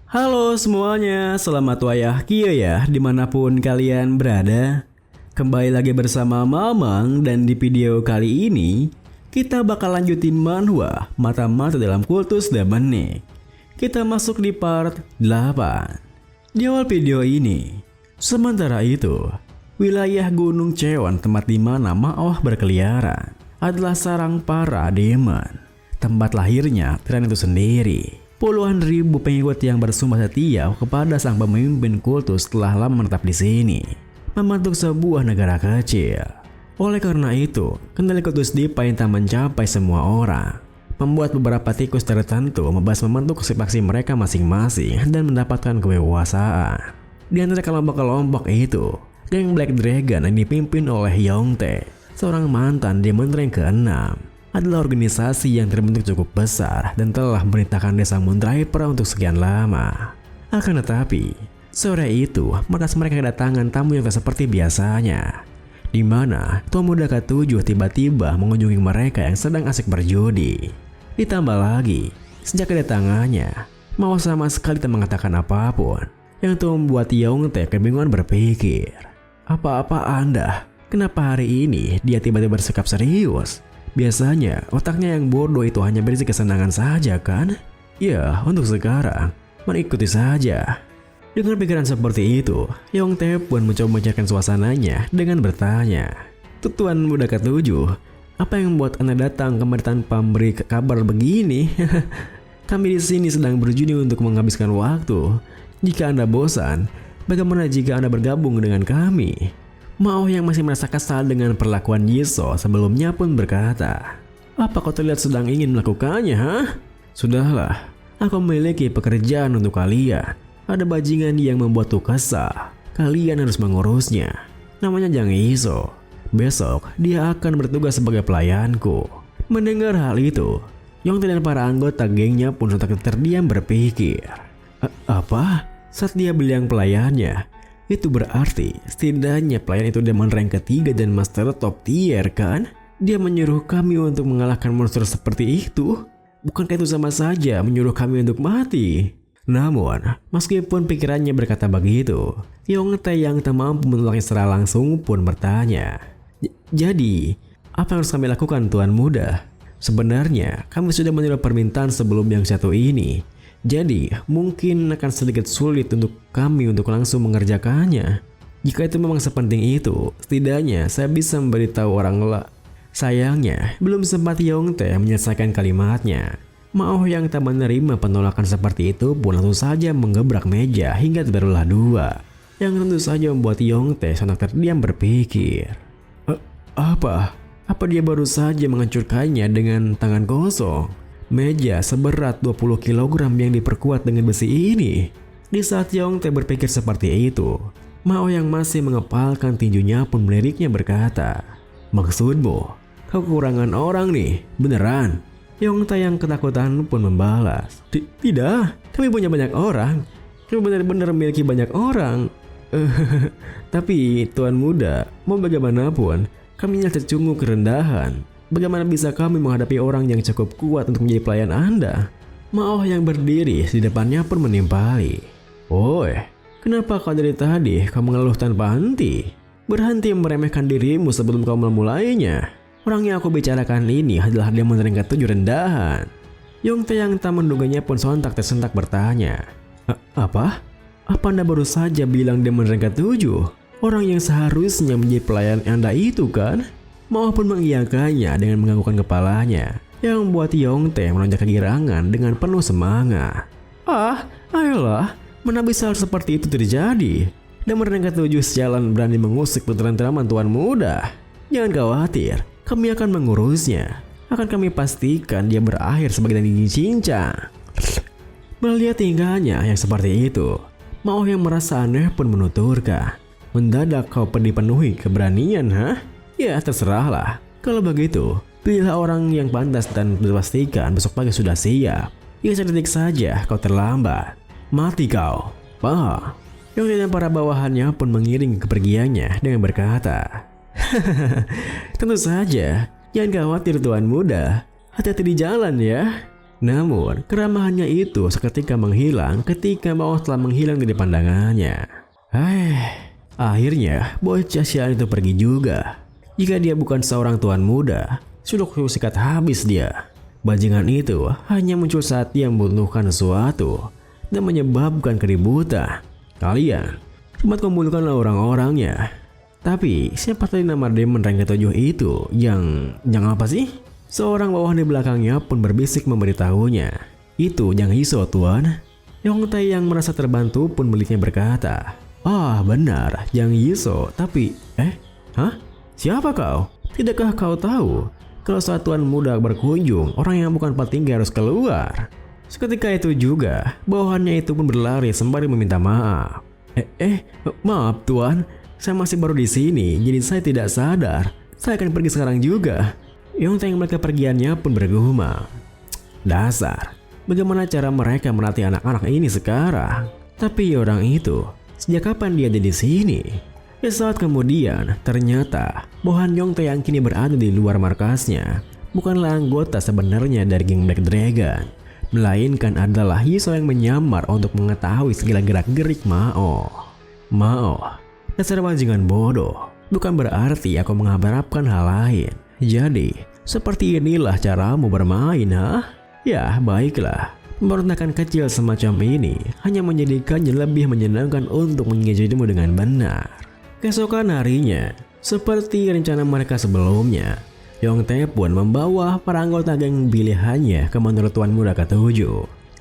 Halo semuanya, selamat wayah Kio ya, dimanapun kalian berada. Kembali lagi bersama Mamang dan di video kali ini kita bakal lanjutin manhwa Mata-Mata dalam Kultus Demonik. Kita masuk di part 8. Di awal video ini, sementara itu, wilayah Gunung Cheon tempat di mana Maoh berkeliaran adalah sarang para demon, tempat lahirnya tiran itu sendiri. Puluhan ribu pengikut yang bersumpah setia kepada sang pemimpin kultus telah lama menetap di sini, membentuk sebuah negara kecil. Oleh karena itu, kendali kultus Dipa yang tak mencapai semua orang, membuat beberapa tikus tertentu membahas membentuk faksi mereka masing-masing dan mendapatkan kewasaan. Di antara kelompok-kelompok itu, geng Black Dragon yang dipimpin oleh Yongtae, seorang mantan demon rank ke-6, adalah organisasi yang terbentuk cukup besar dan telah memerintahkan desa Moondraper untuk sekian lama. Akan tetapi, sore itu mereka kedatangan tamu yang tak seperti biasanya, di mana Tuan Muda Ke-7 tiba-tiba mengunjungi mereka yang sedang asik berjudi. Ditambah lagi, sejak kedatangannya, Mao sama sekali tak mengatakan apapun, yang itu membuat Yongtae kebingungan berpikir, apa-apa Anda? Kenapa hari ini dia tiba-tiba bersikap serius? Biasanya otaknya yang bodoh itu hanya berisi kesenangan saja kan? Ya, untuk sekarang mengikuti saja. Dengan pikiran seperti itu, Yongtae pun mencoba mencairkan suasananya dengan bertanya, Tuan Muda Ke-7, apa yang membuat Anda datang kemari tanpa memberi kabar begini? Kami di sini sedang berjudi untuk menghabiskan waktu. Jika Anda bosan, bagaimana jika Anda bergabung dengan kami? Mao yang masih merasa kesal dengan perlakuan Jisoo sebelumnya pun berkata, apa kau terlihat sedang ingin melakukannya, ha? Sudahlah, aku memiliki pekerjaan untuk kalian. Ada bajingan yang membuatku kesal. Kalian harus mengurusnya. Namanya Jang Jisoo. Besok dia akan bertugas sebagai pelayanku. Mendengar hal itu, Yongtae dan para anggota gengnya pun sontak terdiam berpikir, apa? Saat dia bilang pelayannya, itu berarti setidaknya pelayan itu demon rank ketiga dan master top tier kan? Dia menyuruh kami untuk mengalahkan monster seperti itu? Bukankah itu sama saja menyuruh kami untuk mati? Namun, meskipun pikirannya berkata begitu, Yongtae yang tak mampu menolaknya secara langsung pun bertanya, jadi, apa yang harus kami lakukan Tuan Muda? Sebenarnya, kami sudah menerima permintaan sebelum yang satu ini. Jadi, mungkin akan sedikit sulit untuk kami untuk langsung mengerjakannya. Jika itu memang sepenting itu, setidaknya saya bisa memberitahu orang lain. Sayangnya, belum sempat Yongtae menyelesaikan kalimatnya. Mao yang tak menerima penolakan seperti itu pun langsung saja menggebrak meja hingga terbelah dua. Yang tentu saja membuat Yongtae sontak terdiam berpikir, Apa? Apa dia baru saja menghancurkannya dengan tangan kosong? Meja seberat 20 kg yang diperkuat dengan besi ini. Di saat Yongtae berpikir seperti itu, Mao yang masih mengepalkan tinjunya pun meliriknya berkata, maksudmu, kau kekurangan orang nih, beneran? Yongtae yang ketakutan pun membalas, tidak, kami punya banyak orang. Kami benar-benar memiliki banyak orang. Tapi Tuan Muda, mau bagaimanapun, kami hanya tercunggu kerendahan. Bagaimana bisa kami menghadapi orang yang cukup kuat untuk menjadi pelayan Anda? Mao yang berdiri di depannya pun menimpali. Oi, kenapa kau dari tadi kau mengeluh tanpa henti? Berhenti meremehkan dirimu sebelum kau memulainya. Orang yang aku bicarakan ini adalah demon rank ke-7 rendahan. Yongtae yang tak menduganya pun sontak tersentak bertanya, apa? Apa Anda baru saja bilang demon rank ke-7? Orang yang seharusnya menjadi pelayan Anda itu kan? Mao pun mengiyakannya dengan menganggukkan kepalanya, yang membuat Yongtae melonjak kegirangan dengan penuh semangat. Ayolah, mana bisa hal seperti itu terjadi? Demon rank ke-7 sejalan berani mengusik puteran-teraman Tuan Muda. Jangan khawatir, kami akan mengurusnya. Akan kami pastikan dia berakhir sebagai daging cincang. Melihat tingkahnya yang seperti itu, Mao yang merasa aneh pun menuturkan, mendadak kau dipenuhi keberanian, ha? Ya terserahlah. Kalau begitu, pilihlah orang yang pantas dan pastikan besok pagi sudah siap. Jika sedetik saja kau terlambat, mati kau. Yongtae dan para bawahannya pun mengiring kepergiannya dengan berkata, tentu saja, jangan khawatir Tuan Muda. Hati-hati di jalan ya. Namun, keramahannya itu seketika menghilang ketika Mao telah menghilang dari pandangannya. Akhirnya bocah sial itu pergi juga. Jika dia bukan seorang tuan muda, sudah kusikat habis dia. Bajingan itu hanya muncul saat dia membutuhkan sesuatu dan menyebabkan keributan. Kalian cepat kumpulkanlah orang-orangnya. Tapi siapa tadi nama Demon rank ke-7 itu yang apa sih? Seorang bawahan di belakangnya pun berbisik memberitahunya. Itu Yang Hiso, tuan. Yongtae yang merasa terbantu pun miliknya berkata, benar, Yang Hiso. Tapi, siapa kau? Tidakkah kau tahu kalau saat tuan muda berkunjung, orang yang bukan petinggi harus keluar? Seketika itu juga, bawahannya itu pun berlari sembari meminta maaf. Maaf tuan, saya masih baru di sini, jadi saya tidak sadar. Saya akan pergi sekarang juga. Yongtae yang mereka pergiannya pun bergumam. Dasar, bagaimana cara mereka melatih anak-anak ini sekarang? Tapi orang itu, sejak kapan dia ada di sini? Saat kemudian, ternyata bawahan Yongtae yang kini berada di luar markasnya bukanlah anggota sebenarnya dari geng Black Dragon, melainkan adalah Hiso yang menyamar untuk mengetahui segala gerak-gerik Mao. Dasar bajingan bodoh. Bukan berarti aku mengharapkan hal lain. Jadi, seperti inilah caramu bermain, Ya, baiklah. Pemberontakan kecil semacam ini hanya menjadikannya lebih menyenangkan untuk mengejarmu dengan benar. Keesokan harinya, seperti rencana mereka sebelumnya, Yongtae pun membawa para anggota geng pilihannya ke menurut Tuan Muda ke-7,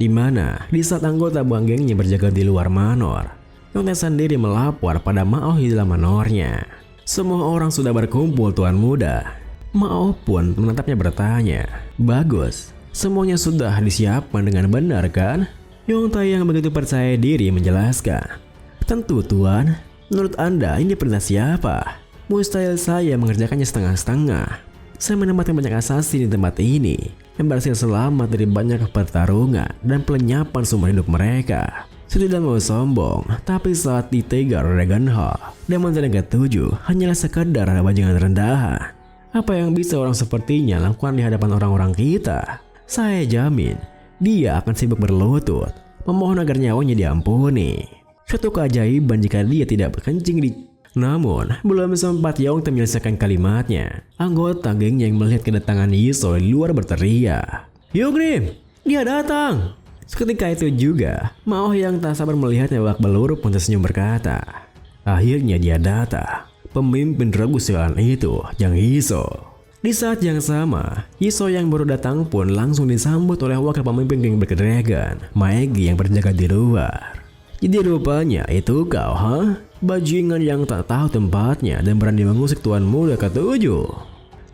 di mana di saat anggota buang gengnya berjaga di luar manor, Yongtae sendiri melapor pada Mao di dalam manornya. Semua orang sudah berkumpul, Tuan Muda. Mao pun menatapnya bertanya, bagus, semuanya sudah disiapkan dengan benar kan? Yongtae yang begitu percaya diri menjelaskan, tentu tuan, menurut Anda ini perintah siapa? Mustahil saya mengerjakannya setengah-setengah. Saya menempatkan banyak assassin di tempat ini yang berhasil selamat dari banyak pertarungan dan pelenyapan seumur hidup mereka. Saya tidak mau sombong, tapi saat di Tiger Dragon Hall, Demon Dragon ke-7 hanyalah sekadar bajingan rendahan. Apa yang bisa orang sepertinya lakukan di hadapan orang-orang kita? Saya jamin, dia akan sibuk berlutut, memohon agar nyawanya diampuni. Suatu keajaiban jika dia tidak berkencing di... Namun, belum sempat Yongtae menyelesaikan kalimatnya, anggota gengnya yang melihat kedatangan Hiso di luar berteriak, "Yugrim, dia datang!" Seketika itu juga, Mao yang tak sabar melihatnya babak belur pun tersenyum berkata, "Akhirnya dia datang. Pemimpin regu sialan itu, Yang Hiso." Di saat yang sama, Hiso yang baru datang pun langsung disambut oleh wakil pemimpin geng Black Dragon, Maegi yang berjaga di luar. "Jadi rupanya itu kau, Bajingan yang tak tahu tempatnya dan berani mengusik Tuan Muda ke-7."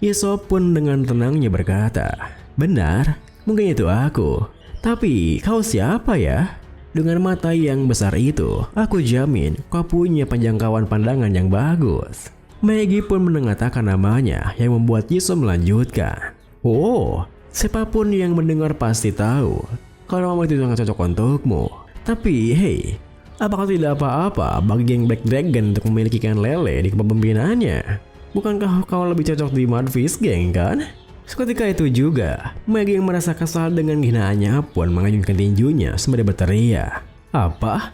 Hiso pun dengan tenangnya berkata, "Benar, mungkin itu aku. Tapi kau siapa ya? Dengan mata yang besar itu, aku jamin kau punya penjangkauan pandangan yang bagus." Maegi pun mengatakan namanya yang membuat Hiso melanjutkan, "Oh, siapapun yang mendengar pasti tahu kalau nama itu sangat cocok untukmu. Tapi hei, apakah tidak apa-apa bagi geng Black Dragon untuk memiliki ikan lele di kepemimpinannya? Bukankah kau lebih cocok di Mudfish Gang kan?" Seketika itu juga, Maegi yang merasa kesal dengan hinaannya pun mengayunkan tinjunya sembari berteriak, Apa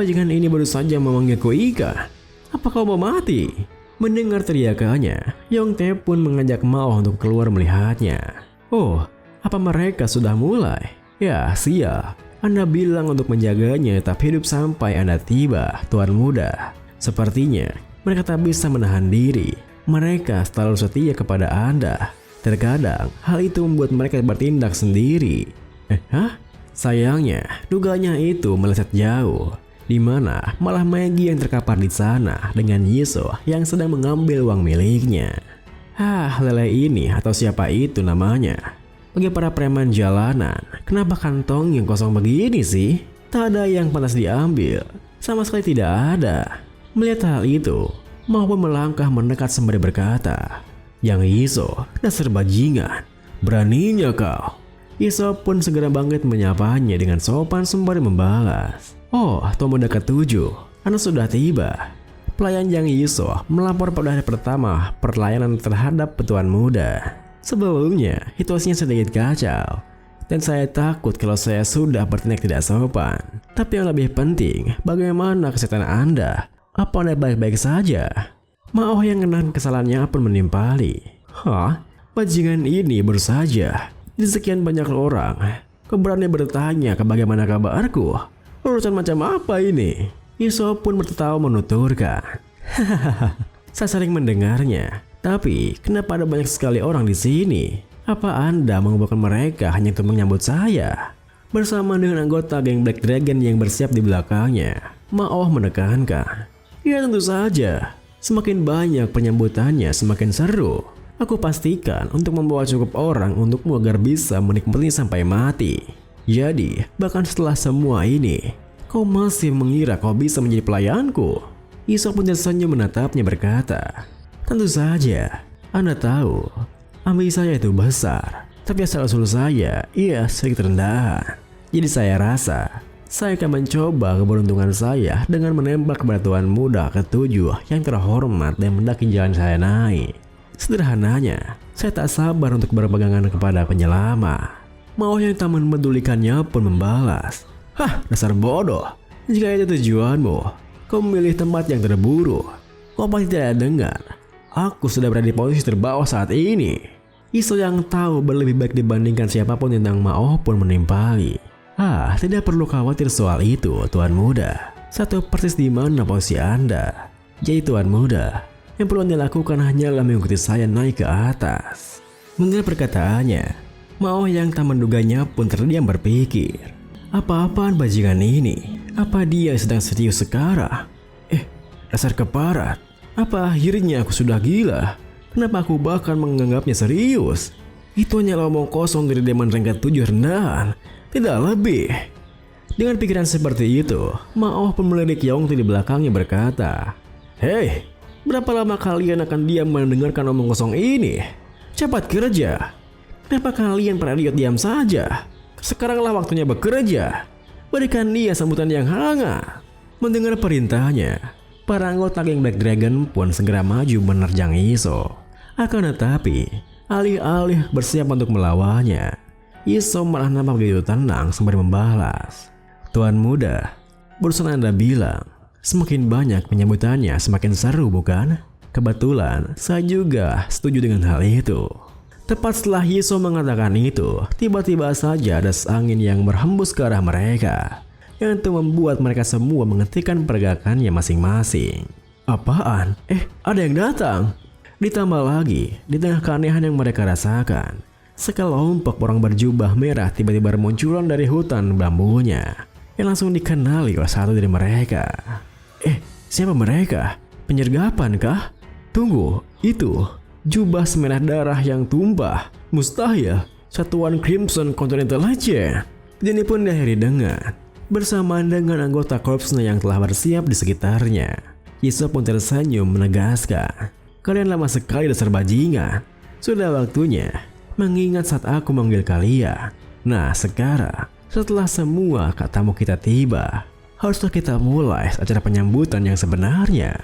jika ini baru saja memanggilku ikan? Apa kau mau mati?" Mendengar teriakannya, Yongtae pun mengajak Mao untuk keluar melihatnya. "Oh, apa mereka sudah mulai? Ya, siap. Anda bilang untuk menjaganya tetap hidup sampai Anda tiba, Tuan Muda. Sepertinya mereka tak bisa menahan diri. Mereka selalu setia kepada Anda. Terkadang hal itu membuat mereka bertindak sendiri." Sayangnya, dugaannya itu meleset jauh, di mana malah Maegi yang terkapar di sana dengan Hiso yang sedang mengambil uang miliknya. Lele ini atau siapa itu namanya? Bagi para preman jalanan, kenapa kantong yang kosong begini sih? Tak ada yang pantas diambil, sama sekali tidak ada. Melihat hal itu, Mao pun melangkah mendekat sembari berkata, "Yang Hiso, dasar bajingan, beraninya kau." Hiso pun segera bangkit menyapanya dengan sopan sembari membalas, "Oh, Tuan Muda ke-7, Anda sudah tiba." Pelayan Yang Hiso melapor pada hari pertama perlayanan terhadap Tuan Muda. Sebelumnya, situasinya sedikit kacau. Dan saya takut kalau saya sudah bertindak tidak sopan. Tapi yang lebih penting, bagaimana kesehatan Anda? Apa Anda baik-baik saja? Maoh yang kenal kesalahannya pun menimpali. Hah? Bajingan ini baru saja. Di sekian banyak orang, kau berani bertanya ke bagaimana kabarku? Urusan macam apa ini? Yiso pun tertawa menuturkan. Hahaha, saya sering mendengarnya. Tapi kenapa ada banyak sekali orang di sini? Apa Anda mengumpulkan mereka hanya untuk menyambut saya? Bersama dengan anggota geng Black Dragon yang bersiap di belakangnya, Maoh menekankan. Ya tentu saja, semakin banyak penyambutannya semakin seru. Aku pastikan untuk membawa cukup orang untukmu agar bisa menikmatinya sampai mati. Jadi, bahkan setelah semua ini, kau masih mengira kau bisa menjadi pelayanku? Yiso pun tersenyum menatapnya berkata, tentu saja, Anda tahu, ambisi saya itu besar, tapi asal-usul saya, sedikit rendahan. Jadi saya rasa, saya akan mencoba keberuntungan saya dengan menembak kepada tuan muda ketujuh yang terhormat dan mendaki jalan saya naik. Sederhananya, saya tak sabar untuk berpegangan kepada penyelamat. Maoh yang tak mempedulikannya pun membalas, hah, dasar bodoh. Jika itu tujuanmu, kau memilih tempat yang terburuk. Kau pasti tidak dengar, aku sudah berada di posisi terbawah saat ini. Yiso yang tahu berlebih baik dibandingkan siapapun tentang Maoh pun menimpali. Tidak perlu khawatir soal itu, Tuan Muda. Satu persis di mana posisi Anda. Jadi Tuan Muda, yang perlu Anda lakukan hanyalah mengikuti saya naik ke atas. Mendengar perkataannya, Maoh yang tak menduganya pun terdiam berpikir. Apa-apaan bajingan ini? Apa dia sedang serius sekarang? Dasar keparat. Apa akhirnya aku sudah gila? Kenapa aku bahkan menganggapnya serius? Itu hanyalah omong kosong dari Demon Ringkat 7 rendahan, tidak lebih. Dengan pikiran seperti itu, Maoh pun melirik Yongti di belakangnya berkata, hei, berapa lama kalian akan diam mendengarkan omong kosong ini? Cepat kerja. Kenapa kalian para idiot diam saja? Sekaranglah waktunya bekerja. Berikan dia sambutan yang hangat. Mendengar perintahnya, para anggota geng Black Dragon pun segera maju menerjang Yiso. Akan tetapi, alih-alih bersiap untuk melawannya, Yiso malah nampak begitu tenang sembari membalas. Tuan Muda, barusan Anda bilang, semakin banyak penyambutannya semakin seru bukan? Kebetulan, saya juga setuju dengan hal itu. Tepat setelah Yiso mengatakan itu, tiba-tiba saja ada angin yang berhembus ke arah mereka, yang itu membuat mereka semua menghentikan pergerakannya masing-masing. Apaan? Ada yang datang. Ditambah lagi, di tengah keanehan yang mereka rasakan, sekelompok orang berjubah merah tiba-tiba bermunculan dari hutan bambunya, yang langsung dikenali oleh satu dari mereka. Siapa mereka? Penyergapan kah? Tunggu, itu jubah semerah darah yang tumpah. Mustahil, satuan Crimson Continental Legion. Dan ini pun diakhiri dengan bersamaan dengan anggota korpsnya yang telah bersiap di sekitarnya. Yiso pun tersenyum menegaskan, kalian lama sekali dasar bajingan. Sudah waktunya mengingat saat aku manggil kalian. Nah sekarang, setelah semua tamu kita tiba, haruslah kita mulai acara penyambutan yang sebenarnya.